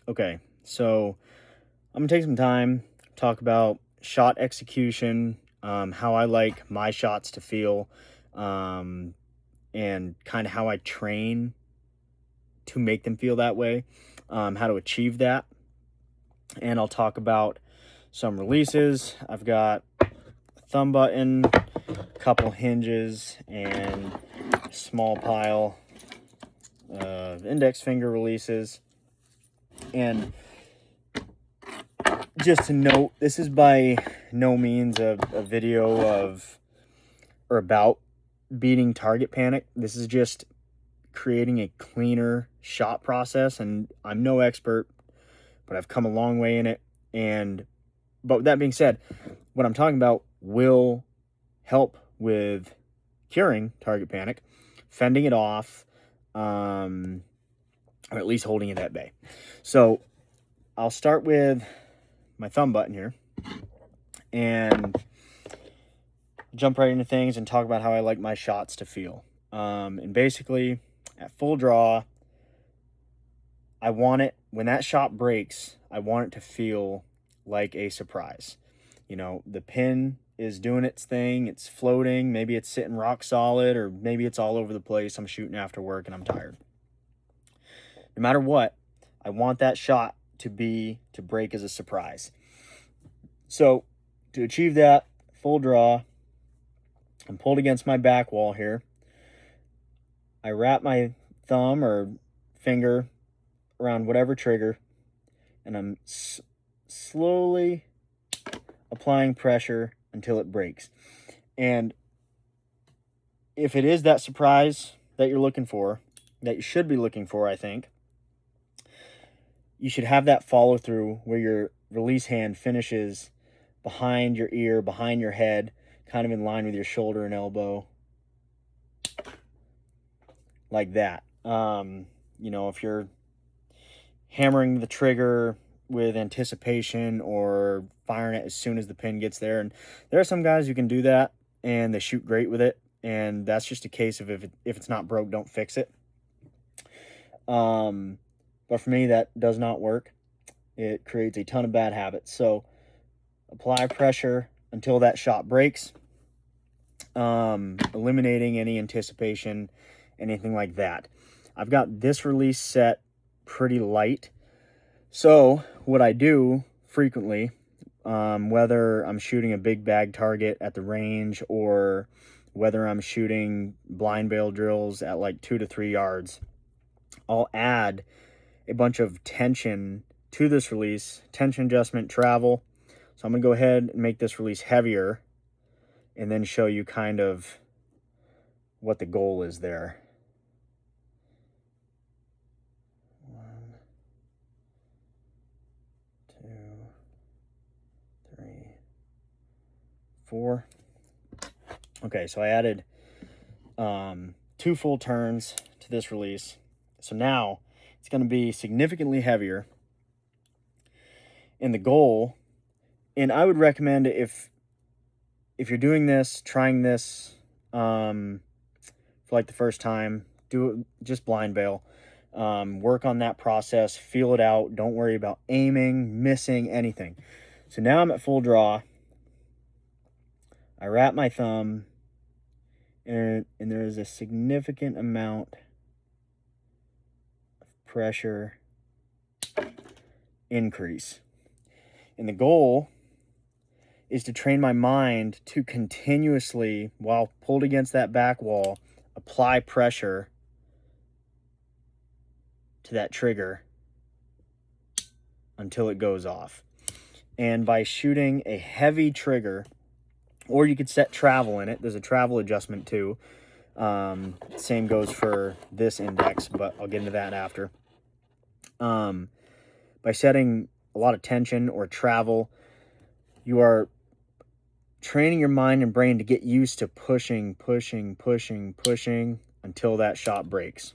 Okay, so I'm gonna take some time, talk about shot execution, how I like my shots to feel, um, and kind of how I train to make them feel that way, how to achieve that. And I'll talk about some releases. I've got a thumb button, a couple hinges, and a small pile of index finger releases. And just to note, this is by no means a video of or about beating target panic. This is just creating a cleaner shot process, and I'm no expert, but I've come a long way in it. And but with that being said, what I'm talking about will help with curing target panic, fending it off, or at least holding it at bay. So I'll start with my thumb button here and jump right into things and talk about how I like my shots to feel. And basically, at full draw, I want it, when that shot breaks, I want it to feel like a surprise. You know, the pin is doing its thing, it's floating, maybe it's sitting rock solid, or maybe it's all over the place. I'm shooting after work and I'm tired. No matter what, I want that shot to break as a surprise. So to achieve that, full draw, I'm pulled against my back wall here. I wrap my thumb or finger around whatever trigger, and I'm slowly applying pressure until it breaks. And if it is that surprise that you're looking for, that you should be looking for, I think, you should have that follow through where your release hand finishes behind your ear, behind your head, kind of in line with your shoulder and elbow, like that. If you're hammering the trigger with anticipation or firing it as soon as the pin gets there, and there are some guys who can do that and they shoot great with it, and that's just a case of if it's not broke, don't fix it. But for me, that does not work. It creates a ton of bad habits. So apply pressure until that shot breaks, eliminating any anticipation, anything like that. I've got this release set pretty light. So what I do frequently, whether I'm shooting a big bag target at the range or whether I'm shooting blind bale drills at like 2 to 3 yards, I'll add a bunch of tension to this release, tension adjustment, travel. So I'm going to go ahead and make this release heavier and then show you kind of what the goal is there. 1, 2, 3, 4. Okay, so I added 2 full turns to this release. So now it's going to be significantly heavier. And the goal, and I would recommend if you're doing this, trying this for like the first time, do it just blind bale. Work on that process, feel it out. Don't worry about aiming, missing, anything. So now I'm at full draw. I wrap my thumb, and there is a significant amount of pressure increase. And the goal is to train my mind to continuously, while pulled against that back wall, apply pressure to that trigger until it goes off. And by shooting a heavy trigger, or you could set travel in it. There's a travel adjustment too. Same goes for this index, but I'll get into that after. By setting a lot of tension or travel, you are training your mind and brain to get used to pushing until that shot breaks.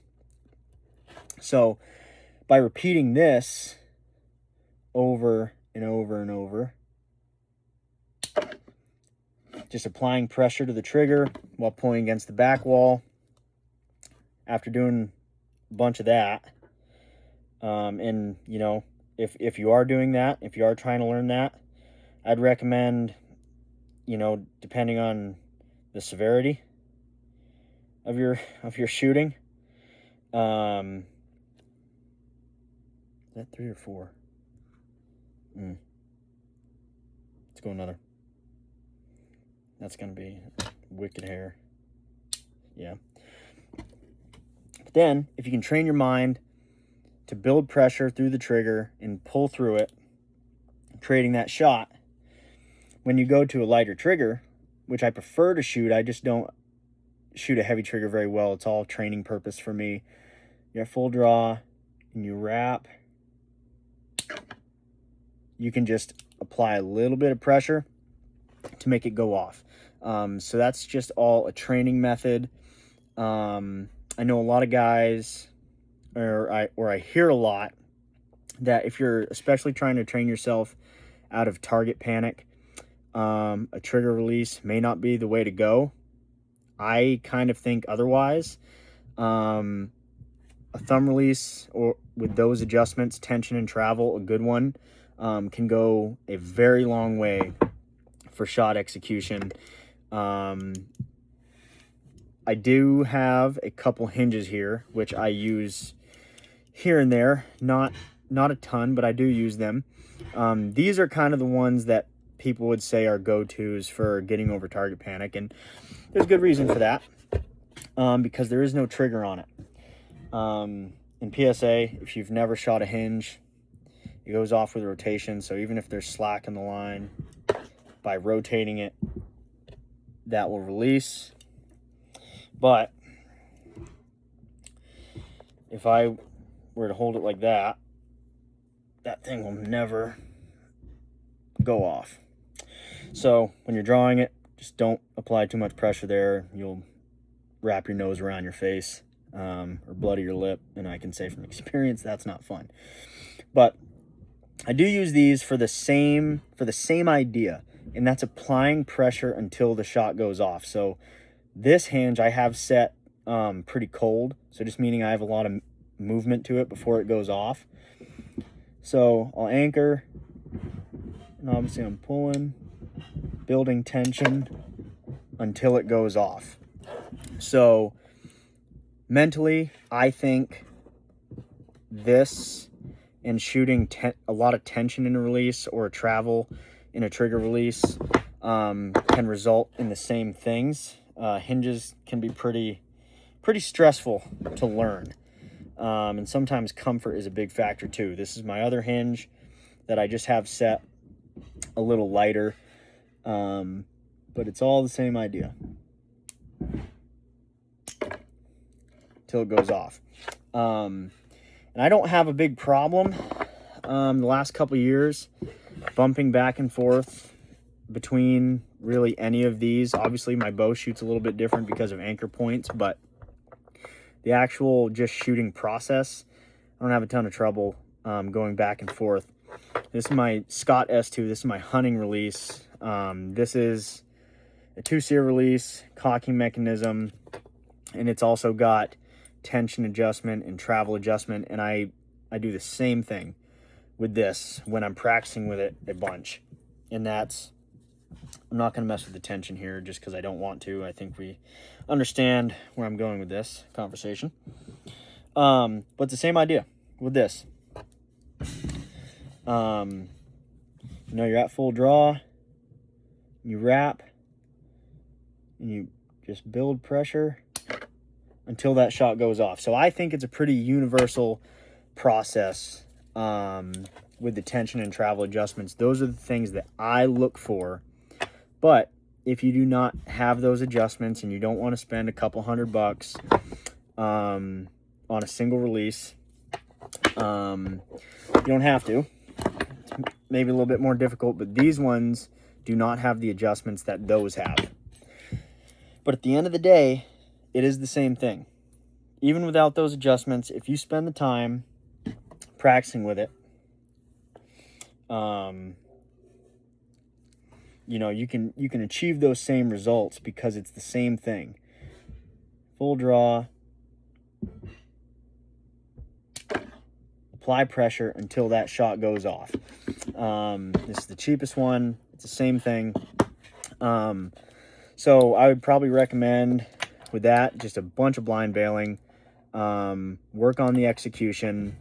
So by repeating this over and over and over, just applying pressure to the trigger while pulling against the back wall, after doing a bunch of that, And, you know, if you are doing that, if you are trying to learn that, I'd recommend, you know, depending on the severity of your shooting. Is that 3 or 4? Let's go another. That's gonna be wicked hair. Yeah. But then, if you can train your mind to build pressure through the trigger and pull through it, creating that shot, when you go to a lighter trigger, which I prefer to shoot, I just don't shoot a heavy trigger very well. It's all training purpose for me. You're at full draw and you wrap. You can just apply a little bit of pressure to make it go off. So that's just all a training method. I know a lot of guys, or I hear a lot, that if you're especially trying to train yourself out of target panic, a trigger release may not be the way to go. I kind of think otherwise. A thumb release, or with those adjustments, tension and travel, a good one, can go a very long way for shot execution. I do have a couple hinges here, which I use here and there, not a ton, but I do use them. These are kind of the ones that people would say are go-tos for getting over target panic, and there's good reason for that, because there is no trigger on it. In PSA, if you've never shot a hinge, it goes off with rotation, so even if there's slack in the line, by rotating it, that will release. But if I were to hold it like that, that thing will never go off. So when you're drawing it, just don't apply too much pressure there. You'll wrap your nose around your face, or bloody your lip, and I can say from experience that's not fun. But I do use these for the same idea, and that's applying pressure until the shot goes off. So this hinge I have set pretty cold, so just meaning I have a lot of movement to it before it goes off. So I'll anchor, and obviously I'm pulling, building tension until it goes off. So mentally, I think this and shooting a lot of tension in a release or a travel in a trigger release can result in the same things. Hinges can be pretty stressful to learn, and sometimes comfort is a big factor too. This is my other hinge that I just have set a little lighter, but it's all the same idea till it goes off. And I don't have a big problem the last couple years bumping back and forth between really any of these. Obviously my bow shoots a little bit different because of anchor points, but the actual just shooting process, I don't have a ton of trouble going back and forth. This is my Scott S2. This is my hunting release. This is a 2-seer release, cocking mechanism, and it's also got tension adjustment and travel adjustment, and I do the same thing with this when I'm practicing with it a bunch. And that's, I'm not going to mess with the tension here just because I don't want to. I think we understand where I'm going with this conversation. But it's the same idea with this. You know, you're at full draw, you wrap, and you just build pressure until that shot goes off. So I think it's a pretty universal process with the tension and travel adjustments. Those are the things that I look for. But if you do not have those adjustments and you don't want to spend a couple $100 on a single release, you don't have to. It's maybe a little bit more difficult, but these ones do not have the adjustments that those have. But at the end of the day, it is the same thing. Even without those adjustments, if you spend the time practicing with it, you know, you can achieve those same results because it's the same thing. Full draw, apply pressure until that shot goes off. This is the cheapest one. It's the same thing. So I would probably recommend with that just a bunch of blind bailing, work on the execution.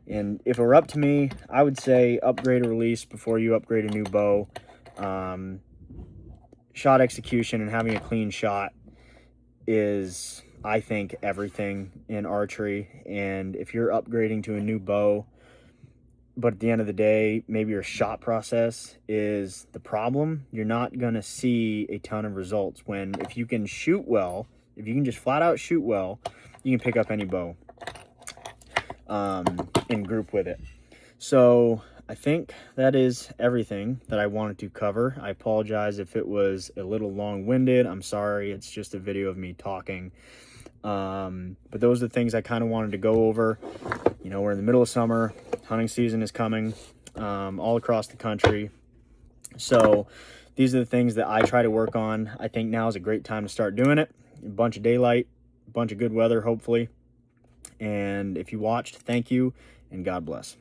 And if it were up to me, I would say upgrade a release before you upgrade a new bow. Shot execution and having a clean shot is, I think, everything in archery. And if you're upgrading to a new bow, but at the end of the day, maybe your shot process is the problem, you're not going to see a ton of results. When if you can shoot well, if you can just flat out shoot well, you can pick up any bow in group with it. So I think that is everything that I wanted to cover. I apologize if it was a little long-winded. I'm sorry. It's just a video of me talking. But those are the things I kind of wanted to go over. You know, we're in the middle of summer. Hunting season is coming all across the country. So these are the things that I try to work on. I think now is a great time to start doing it. A bunch of daylight, a bunch of good weather, hopefully. And if you watched, thank you, and God bless.